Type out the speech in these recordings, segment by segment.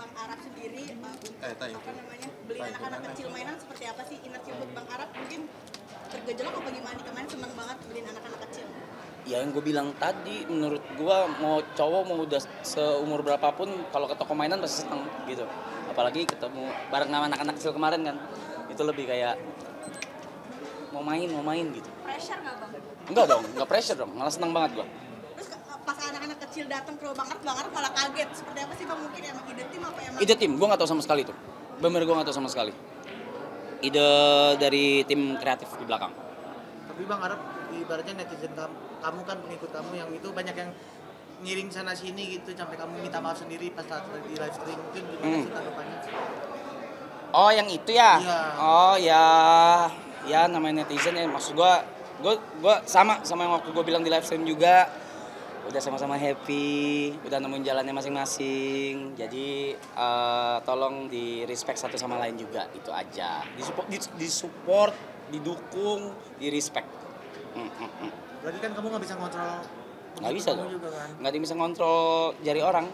Bang Arab sendiri apa namanya beli anak-anak kecil mainan seperti apa sih inner childhood Bang Arab? Mungkin tergejolak apa gimana nih, kemarin seneng banget beliin anak-anak kecil. Ya yang gue bilang tadi, menurut gue mau cowok mau udah seumur berapapun kalau ke toko mainan pasti seneng gitu. Apalagi ketemu bareng sama anak-anak kecil kemarin kan, itu lebih kayak mau main gitu. Pressure nggak Bang? Enggak dong, enggak pressure dong, malah seneng banget gue. Terus pas anak-anak kecil datang ke Bang Arab malah kaget. Seperti apa sih Bang, mungkin emang ide tim apa emang? Ide tim, gue nggak tahu sama sekali tuh. Bener gue nggak tahu sama sekali. Ide dari tim kreatif di belakang. Tapi Bang Arab, ibaratnya netizen kamu kan pengikut kamu yang itu banyak yang ngiring sana sini gitu sampai kamu minta maaf sendiri pas saat di live stream, mungkin gimana sih tanggapannya? Oh yang itu ya? Iya. Oh ya namanya netizen ya, maksud gue sama yang waktu gue bilang di live stream juga, udah sama-sama happy, udah nemuin jalannya masing-masing, jadi tolong di respect satu sama lain juga, itu aja, disupport, didukung, di respect. Berarti kan kamu nggak bisa kontrol. Nggak bisa dong, juga kan? nggak bisa kontrol jari orang,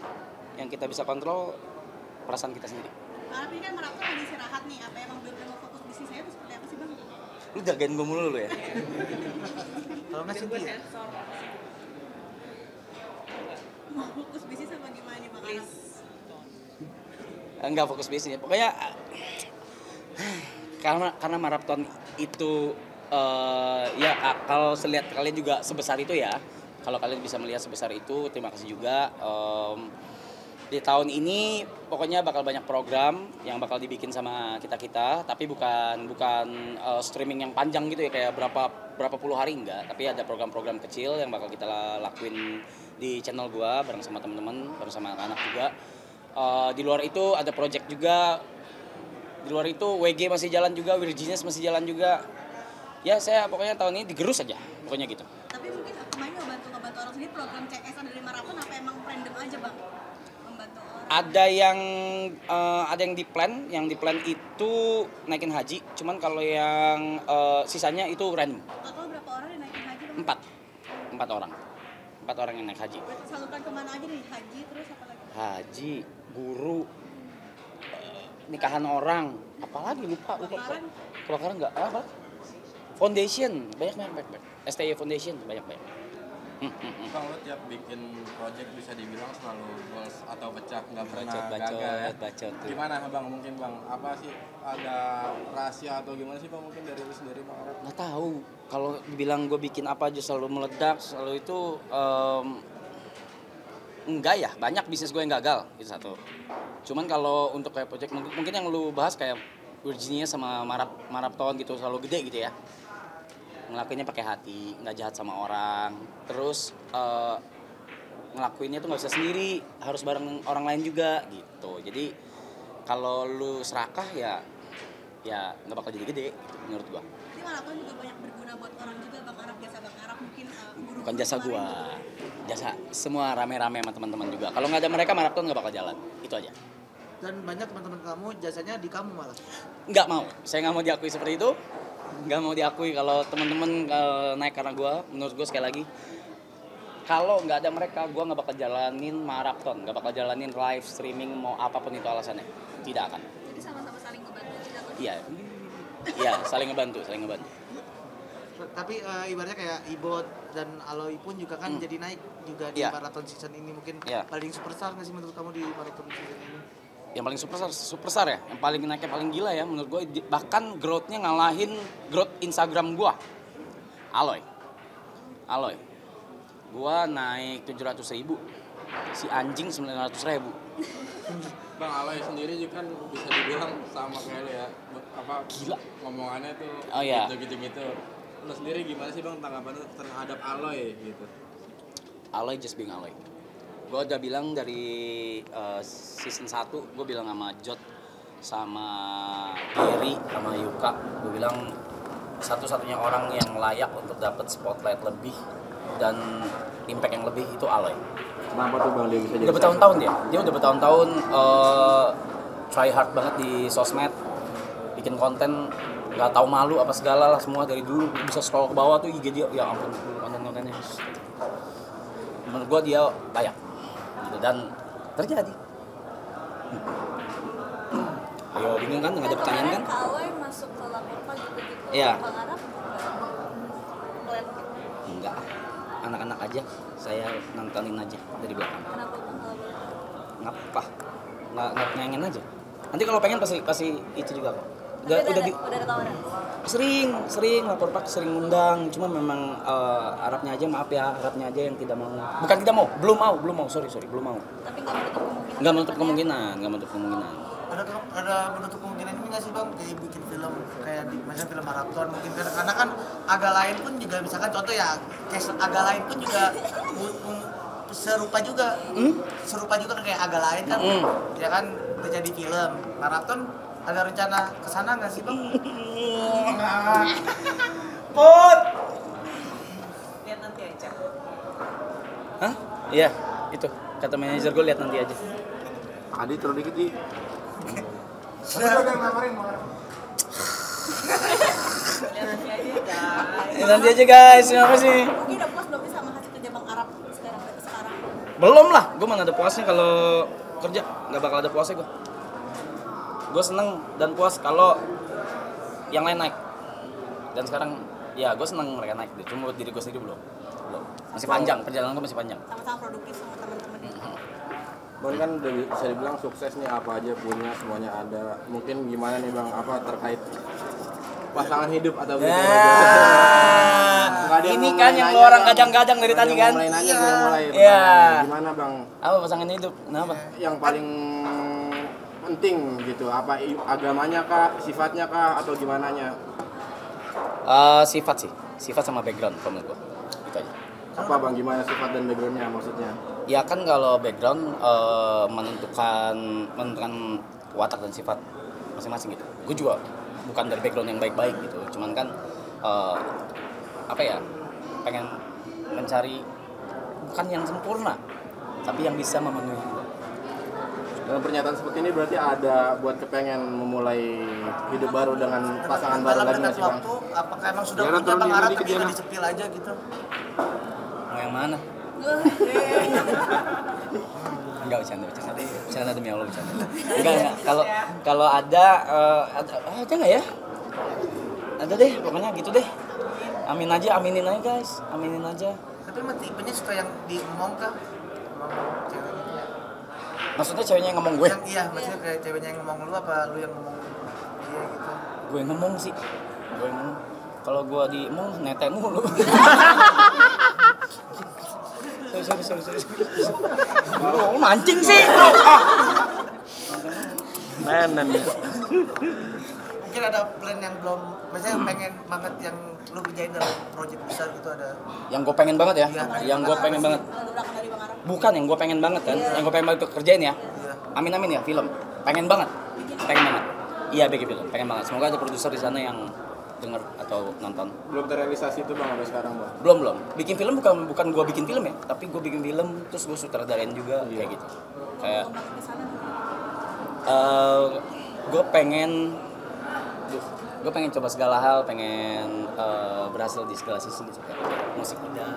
yang kita bisa kontrol perasaan kita sendiri. Arab ini kan maraton lagi istirahat nih, apa emang belum mau fokus bisnis saya itu seperti apa sih Bang? Lu jagain gue mulu lu ya. Kalau nggak sih dia. Mau fokus bisnis apa gimana nih Bang Arab? Enggak fokus bisnis ya, pokoknya karena maraton itu ya kalau lihat kalian juga sebesar itu ya, kalau kalian bisa melihat sebesar itu, terima kasih juga. Di tahun ini pokoknya bakal banyak program yang bakal dibikin sama kita, tapi bukan streaming yang panjang gitu ya, kayak berapa puluh hari enggak, tapi ada program-program kecil yang bakal kita lakuin di channel gua bareng sama teman-teman, bareng sama anak-anak juga. Di luar itu ada project juga, di luar itu WG masih jalan juga, Virginius masih jalan juga. Ya saya pokoknya tahun ini digerus aja, pokoknya gitu. Tapi mungkin kemarin ngebantu orang sendiri program CS dari maraton apa emang random aja Bang? Membantu orang. Ada yang di plan itu naikin haji, cuman kalau yang sisanya itu random. Total berapa orang yang naikin haji Bang? 4 orang yang naik haji. Berarti salurkan kemana aja nih, haji terus apa lagi? Haji, guru, nikahan orang, apalagi lupa. Kebakaran nggak? Apa? Foundation, banyak. STY Foundation, banyak. Bang, lo tiap bikin project bisa dibilang selalu goals atau pecah, nggak pernah gagal ya? Bacot tuh. Gimana Bang, mungkin Bang, apa sih, ada rahasia atau gimana sih Bang, mungkin dari lu sendiri Bang Arab? Nggak tahu, kalau dibilang gue bikin apa aja selalu meledak, selalu itu enggak ya, banyak bisnis gue yang gagal, itu satu. Cuman kalau untuk kayak project, mungkin yang lu bahas kayak Virginia sama Marathon gitu, selalu gede gitu ya. Ngelakuinnya pakai hati, nggak jahat sama orang. Terus ngelakuinnya tuh nggak bisa sendiri, harus bareng orang lain juga gitu. Jadi kalau lu serakah ya nggak bakal jadi gede gitu, menurut gua. Jadi maraton juga banyak berguna buat orang juga Bang Arab, jasa Bang Arab mungkin guru. Bukan jasa gua, jasa semua rame-rame sama teman-teman juga. Kalau nggak ada mereka maraton nggak bakal jalan, itu aja. Dan banyak teman-teman kamu jasanya di kamu malah. Nggak mau, saya nggak mau diakui seperti itu. Nggak mau diakui kalau teman-teman naik karena gue. Menurut gue sekali lagi, kalau nggak ada mereka, gue nggak bakal jalanin maraton, nggak bakal jalanin live streaming, mau apapun itu alasannya, tidak akan. Jadi sama-sama saling membantu. Iya, saling ngebantu. Tapi ibaratnya kayak Ibot dan Aloy pun juga kan jadi naik juga di marathon season ini, mungkin paling superstar nggak sih menurut kamu di marathon season ini? Yang paling superstar ya, yang paling naiknya paling gila ya menurut gue, bahkan growth-nya ngalahin growth Instagram gue. Aloy, gue naik 700.000, si anjing 900.000. Bang, Aloy sendiri juga kan bisa dibilang sama kayak lo ya, apa Gila ngomongannya tuh gitu. Lo sendiri gimana sih Bang tanggapannya terhadap Aloy gitu? Aloy just being Aloy. Gue udah bilang dari season 1, gue bilang sama Jot, sama Gary, sama Yuka, gue bilang satu-satunya orang yang layak untuk dapat spotlight lebih dan impact yang lebih itu Aloy. Kenapa tuh Bang dia bisa jadi? Udah bertahun-tahun dia udah bertahun-tahun try hard banget di sosmed, bikin konten, nggak tahu malu apa segala lah, semua dari dulu bisa scroll ke bawah tuh IG dia, ya ampun konten-kontennya. Menurut gue dia layak. Gitu, dan terjadi. Ayo, bingung kan? Nggak ada pertanyaan kan? KW masuk ke Lakorpa gitu-gitu. Iya. Bang Arab ngeliat Enggak, anak-anak aja. Saya nontonin aja dari belakang. kenapa Bang kalau boleh tahu? Ngapa? Nggak pengen aja. Nanti kalau pengen pasti itu juga kok. Tapi Udah udah ada tawaran. sering lapor pak, sering ngundang. Cuma memang Arabnya aja, maaf ya, Arabnya aja yang tidak mau. Bukan tidak mau, belum mau. Sorry, belum mau. Tapi nggak menutup kemungkinan. Nggak menutup kemungkinan. Ada menutup kemungkinan ini nggak sih bang kayak bikin film kayak di misalnya film maraton mungkin karena kan agak lain pun juga misalkan contoh ya case agak lain pun juga serupa juga kayak agak lain kan ya kan udah jadi film maraton ada rencana kesana nggak sih bang? Put. Lihat nanti aja. Hah? Iya, itu kata manajer gue, lihat nanti aja. Adi turun dikit di. Nanti aja guys, kenapa sih? Mungkin udah puas belum sih sama hasil kerja Bang Arab sekarang? Belum lah, gue mana ada puasnya kalau kerja, nggak bakal ada puasnya gue. Gue seneng dan puas kalau yang lain naik. Dan sekarang ya gue seneng mereka naik, cuma buat diri gue sendiri belum. Masih panjang, perjalanan gue masih panjang. Sama-sama produktif sama teman-teman. Bang kan udah bisa dibilang sukses nih, apa aja punya, semuanya ada. Mungkin gimana nih bang, apa terkait pasangan hidup atau Ya, Nggak ada yang ini mau kan mulai yang nanya, lu orang Bang. gadang-gadang dari Nggak ada tadi yang kan? mau mulai nanya, belum mulai. Iya. Gimana bang, Apa pasangan hidup? Kenapa? yang paling penting gitu, apa agamanya kah, sifatnya kah, atau gimana nya? Sifat sama background kalau menurut gue. Itu aja. Apa bang, gimana sifat dan backgroundnya maksudnya? Ya kan kalau background menentukan watak dan sifat masing-masing gitu. Gue juga bukan dari background yang baik-baik gitu. Cuman kan apa ya, pengen mencari bukan yang sempurna, tapi yang bisa memenuhi gue. Dengan pernyataan seperti ini berarti ada buat kepengen memulai hidup baru dengan pasangan baru dalam lagi dekat nggak sih bang? waktu apakah emang sudah Jangan punya turun bang diri Arab dikit tapi ya, udah Bang. disepil aja gitu? Mau yang mana? Enggak, bercanda demi Allah, bercanda. Enggak. Kalau ada nggak ya? Ada deh, pokoknya gitu deh. Aminin aja guys, aminin aja. Tapi emang tipenya suka yang diemong kah? Ngomong ceweknya. Maksudnya ceweknya yang ngomong gue? Iya, maksudnya kayak ceweknya yang ngomong lu apa lu yang ngomong dia gitu? Gue yang ngomong sih. Kalau gue diemong nete mulu. sorry. Oh, mancing sih. Menen. Mungkin ada plan yang belum, maksudnya pengen banget yang lu kerjain dalam project besar gitu ada? Yang gue pengen banget ya. Iya. Yang gue pengen banget. Lalu belakang dari Bang Arab. Bukan yang gue pengen banget kan. Yang gue pengen banget kerjain ya. Iya. Amin ya, film. Pengen banget. Iya, bikin film. Pengen banget. Semoga ada produser di sana yang denger atau nonton. Belum terrealisasi itu bang sampai sekarang bang? Belum. Bikin film bukan gue bikin film ya, tapi gue bikin film terus gue sutradarain juga kayak gitu. Kayak Kembali ke sana. gue pengen coba segala hal, pengen berhasil di segala sisi gitu. Kayak musik udah,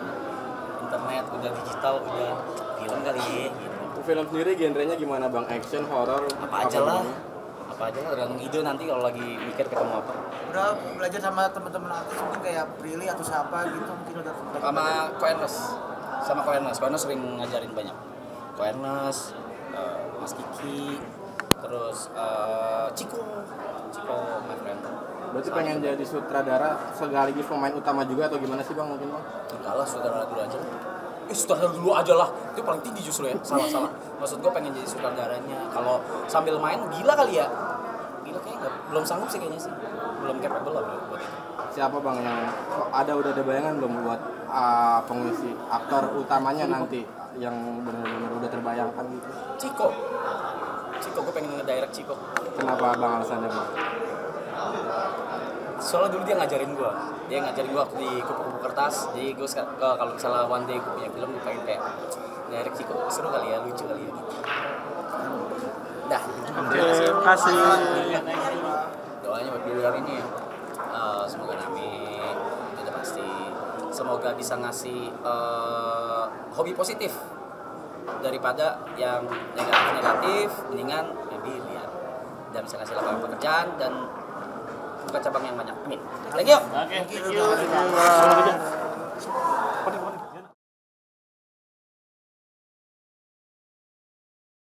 internet udah, digital udah, film kali ya gitu. Untuk film sendiri genrenya gimana bang? Action, horror? Apa aja lah, gimana? tergantung ide nanti kalau lagi mikir ketemu apa. Udah belajar sama teman-teman artis mungkin kayak Prilly atau siapa gitu mungkin udah Sama Koernes sering ngajarin banyak. Koernes, Mas Kiki, terus Ciko my friend. Berarti pengen jadi sutradara sekaligus pemain utama juga atau gimana sih bang mungkin bang? Kalah sutradara dulu aja. Sutradara dulu aja lah. Itu paling tinggi justru ya. Salah. Maksud gue pengen jadi sutradaranya. Kalau sambil main gila kali ya. Gila kayaknya belum sanggup sih kayaknya sih. Belum capable lah buat itu. Siapa bang yang udah ada bayangan belum buat pengisi aktor utamanya nanti yang benar-benar udah terbayangkan gitu? Ciko, gue pengen nge-direct Ciko. Kenapa bang alasannya bang? Soalnya dulu dia ngajarin gue waktu di kupu-kupu kertas. Jadi gue kalau misalnya one day gue punya film, gue pengen kayak direct Ciko. Seru kali ya, lucu kali ya gitu. Dah, Terima kasih. doanya buat Biliar ini ya. Semoga Nami udah pasti. Semoga bisa ngasih hobi positif daripada yang negatif. Mendingan yang dilihat dan bisa ngasih lapangan pekerjaan dan buka cabang yang banyak. Amin. Thank you. Oke. Thank you. Thank you.